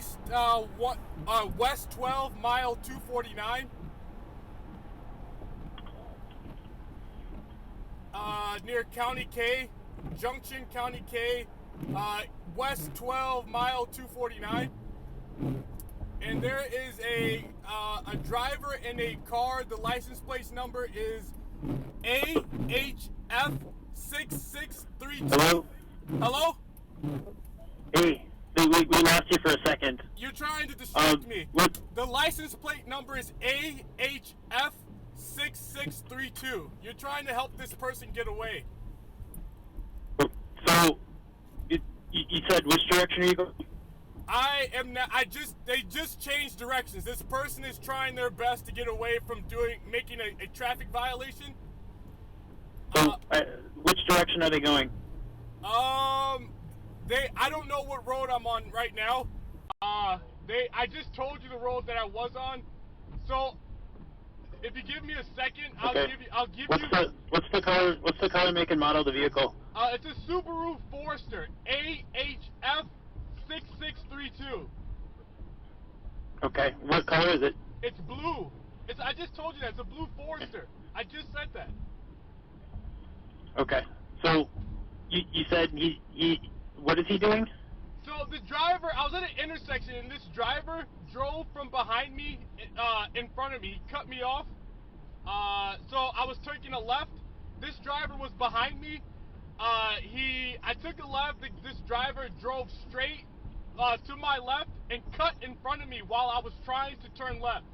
East West 12 mile 249. Near County K, Junction County K, West 12 mile 249. And there is a driver in a car. The license plate number is AHF6632. Hello? Hello? Hey, we lost you for a second. You're trying to distract me. What? The license plate number is AHF6632. You're trying to help this person get away. So, you said which direction are you going? I am not. They just changed directions. This person is trying their best to get away from making a traffic violation. So, which direction are they going? I don't know what road I'm on right now. I just told you the road that I was on. So, if you give me a second, Okay. What's the color, make, and model of the vehicle? It's a Subaru Forester, AHF6632. Okay. What color is it? It's blue. I just told you that. It's a blue Forester. I just said that. Okay. So, you said what is he doing? So the driver, I was at an intersection and this driver drove from behind me, in front of me, cut me off. So I was taking a left. This driver was behind me. I took a left. This driver drove straight to my left and cut in front of me while I was trying to turn left.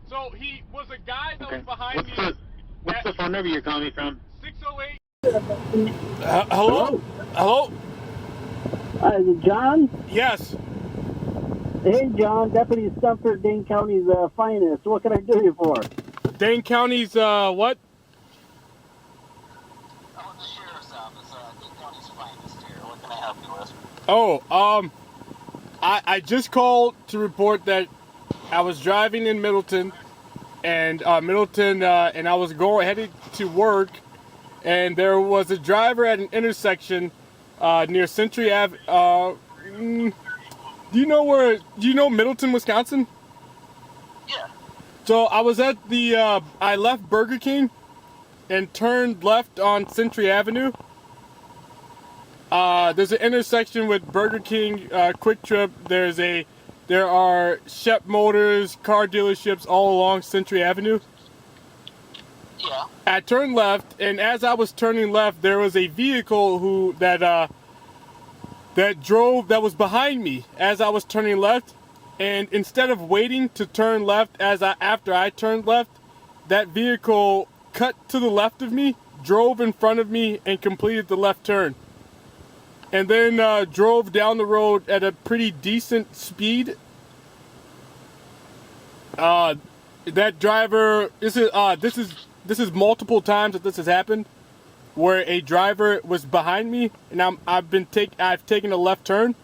So he was a guy that was behind me. What's the phone number you're calling me from? 608. Hello? Hello? Is it John? Yes. Hey, John, Deputy Stumford, Dane County's finest. What can I do you for? Dane County's, what? I'm with the Sheriff's Office, Dane County's finest here. What can I help you with? Oh, I just called to report that I was driving in Middleton, and I was headed to work, and there was a driver at an intersection near Century Ave. Do you know Middleton, Wisconsin? Yeah. So I was at I left Burger King and turned left on Century Avenue. There's an intersection with Burger King, Clipchamp. There are Shep Motors, car dealerships all along Century Avenue. Yeah. I turned left, and as I was turning left, there was a vehicle that was behind me as I was turning left, and instead of waiting to turn left after I turned left, that vehicle cut to the left of me, drove in front of me, and completed the left turn. And then drove down the road at a pretty decent speed. That driver, this is multiple times that this has happened, where a driver was behind me, and I've taken a left turn,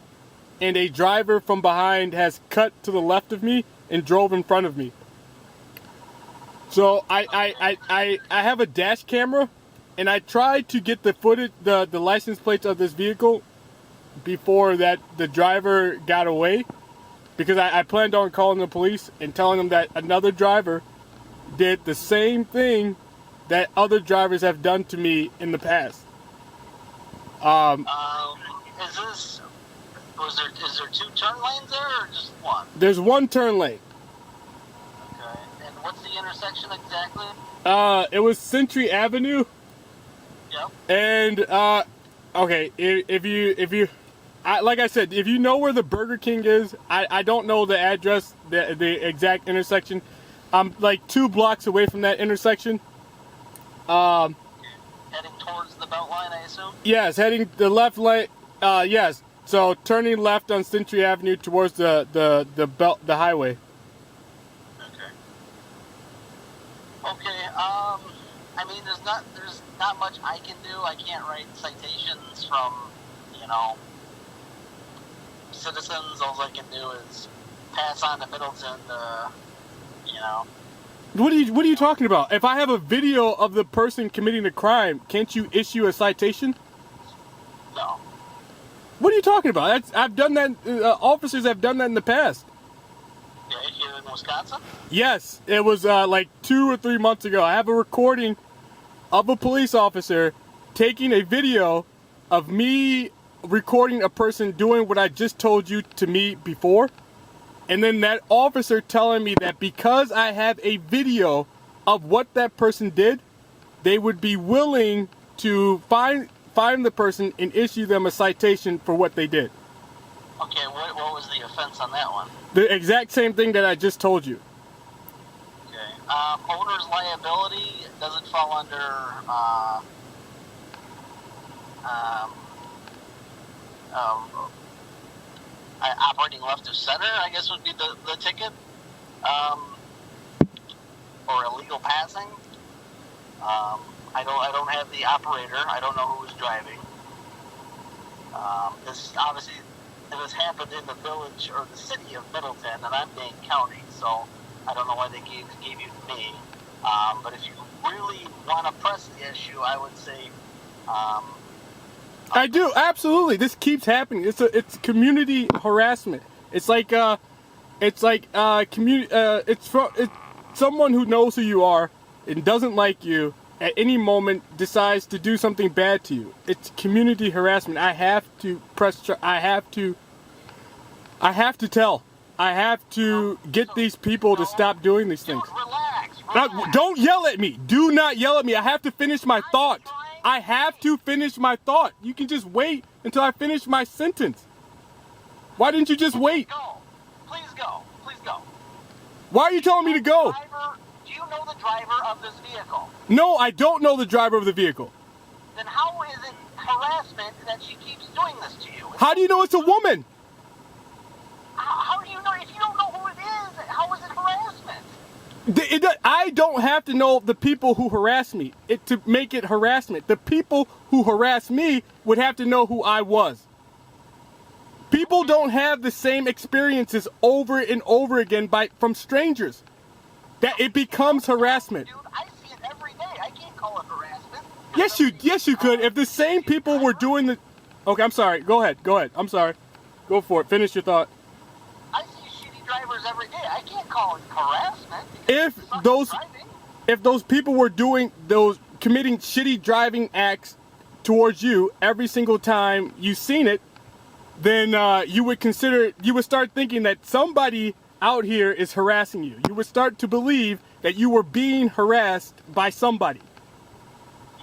and a driver from behind has cut to the left of me and drove in front of me. So I have a dash camera. And I tried to get the footage, the license plates of this vehicle before the driver got away, because I planned on calling the police and telling them that another driver did the same that other drivers have done to me in the past. Is there two turn lanes there or just one? There's one turn lane. Okay. And what's the intersection exactly? It was Century Avenue. Yep. And okay, if you like I said, if you know where the Burger King is, I don't know the address, the exact intersection. I'm like 2 blocks away from that intersection. Heading towards the belt line, I assume? Yes, heading the left lane. Yes. So turning left on Century Avenue towards the highway. Okay. I mean, there's not much I can do. I can't write citations from, citizens. All I can do is pass on to Middleton to, What are you talking about? If I have a video of the person committing a crime, can't you issue a citation? No. What are you talking about? I've done that. Officers have done that in the past. Yeah, here in Wisconsin? Yes, it was like 2 or 3 months ago. I have a recording of a police officer taking a video of me recording a person doing what I just told you to me before. And then that officer telling me that because I have a video of what that person did, they would be willing to find the person and issue them a citation for what they did. Okay, what was the offense on that one? The exact same thing that I just told you. Okay. Owner's liability doesn't fall under operating left of center, I guess would be the ticket, or illegal passing. I don't have the operator. I don't know who was driving. This obviously this happened in the village or the city of Middleton, and I'm Dane County, so I don't know why they gave you to me. But if you really want to press the issue, I would say. I do, absolutely. This keeps happening. It's community harassment. It's someone who knows who you are and doesn't like you at any moment decides to do something bad to you. It's community harassment. I have to tell. I have to get these people to stop doing these things. Relax. Don't yell at me. Do not yell at me. I have to finish my thought. I have to finish my thought. You can just wait until I finish my sentence. Why didn't you just wait? Go. Please go. Please go. Why are you telling me to go? Do you know the driver of this vehicle? No, I don't know the driver of the vehicle. Then how is it harassment that she keeps doing this to you? How do you know it's a woman? How do you know? If you don't know who it is, how is it harassment? I don't have to know the people who harass me to make it harassment. The people who harass me would have to know who I was. People don't have the same experiences over and over again from strangers. That it becomes harassment. Dude, I see it every day. I can't call it harassment. Yes, you could. If the same people were doing the... Okay, I'm sorry. Go ahead. I'm sorry. Go for it. Finish your thought. I see shitty drivers every day. I can't call it harassment. If those people were committing shitty driving acts towards you every single time you seen it, then you would start thinking that somebody out here is harassing you. You would start to believe that you were being harassed by somebody.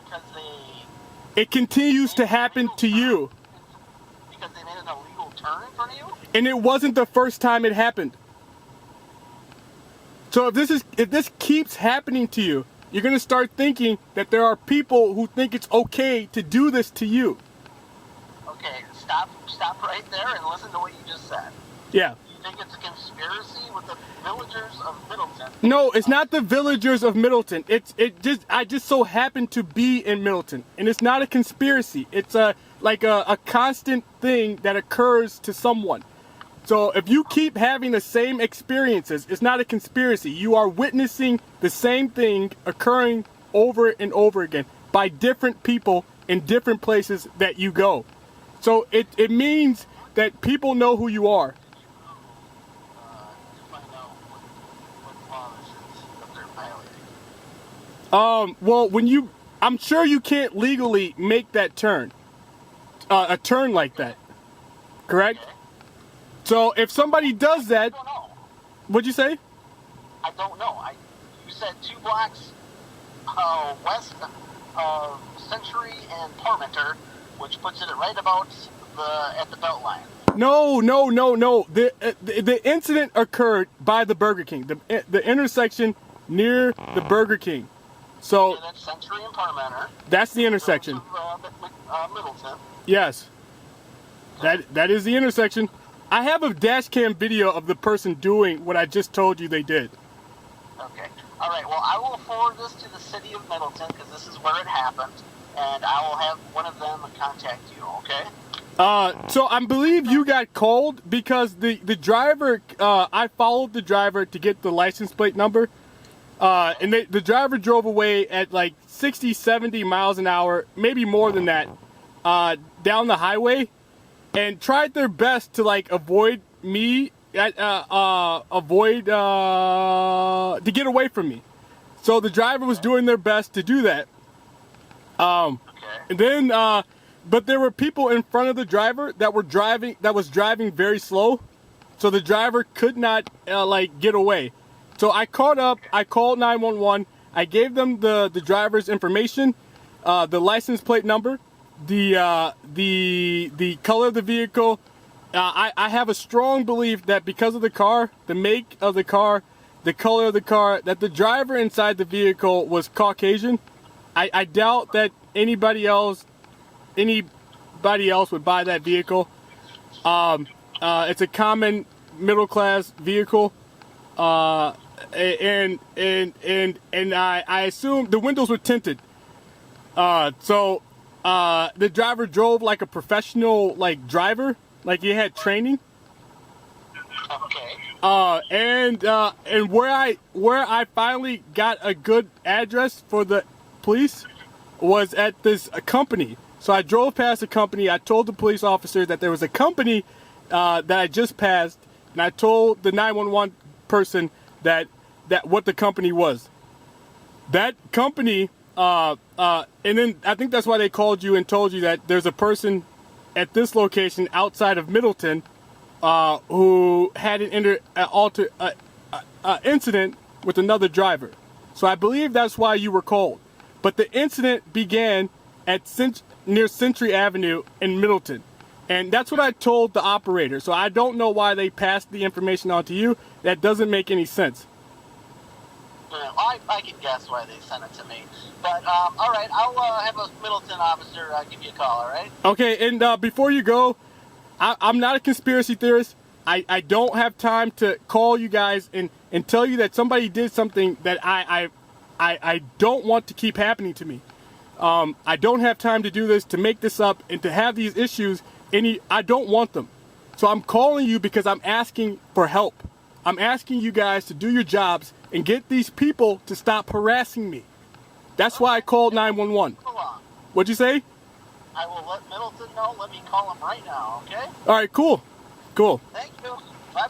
Because it continues to happen to you. Because they made an illegal turn in front of you? And it wasn't the first time it happened. So if this keeps happening to you, you're going to start thinking that there are people who think it's okay to do this to you. Okay, stop right there and listen to what you just said. Yeah. You think it's a conspiracy with the villagers of Middleton? No, it's not the villagers of Middleton. I just so happen to be in Middleton, and it's not a conspiracy. It's a constant thing that occurs to someone. So if you keep having the same experiences, it's not a conspiracy. You are witnessing the same thing occurring over and over again by different people in different places that you go. So it means that people know who you are. Well, I'm sure you can't legally make that turn, a turn like that, correct? So if somebody does that, what'd you say? I don't know. You said 2 blocks west of Century and Parmenter, which puts it right about at the belt line. No. The incident occurred by the Burger King, the intersection near the Burger King. So okay, that's Century and Parmenter. That's the intersection. Middleton. Yes. That is the intersection. I have a dash cam video of the person doing what I just told you they did. Okay. All right. Well, I will forward this to the city of Middleton because this is where it happened, and I will have one of them contact you. Okay. So I believe you got called because the driver. I followed the driver to get the license plate number, And the driver drove away at like 60, 70 miles an hour, maybe more than that, down the highway, and tried their best to like avoid me, to get away from me. So the driver was doing their best to do that. And then, but there were people in front of the driver that was driving very slow, so the driver could not like get away. So I caught up. I called 911. I gave them the driver's information, the license plate number, the color of the vehicle. I have a strong belief that because of the car, the make of the car, the color of the car, that the driver inside the vehicle was Caucasian. I doubt that anybody else would buy that vehicle. It's a common middle class vehicle. And I assume the windows were tinted. So the driver drove like a professional driver, like he had training. Okay. And where I finally got a good address for the police was at this company. So I drove past the company. I told the police officer that there was a company that I just passed, and I told the 911 person that what the company was. That company, and then I think that's why they called you and told you that there's a person at this location outside of Middleton who had an incident with another driver. So I believe that's why you were called. But the incident began at near Century Avenue in Middleton. And that's what I told the operator. So I don't know why they passed the information on to you. That doesn't make any sense. Well, I can guess why they sent it to me. But, all right, I'll have a Middleton officer give you a call, all right? Okay, and before you go, I'm not a conspiracy theorist. I don't have time to call you guys and tell you that somebody did something that I don't want to keep happening to me. I don't have time to do this, to make this up, and to have these issues. I don't want them. So I'm calling you because I'm asking for help. I'm asking you guys to do your jobs and get these people to stop harassing me. That's why I called 911. What'd you say? I will let Middleton know. Let me call him right now, okay? All right, cool. Cool. Thank you. Bye-bye.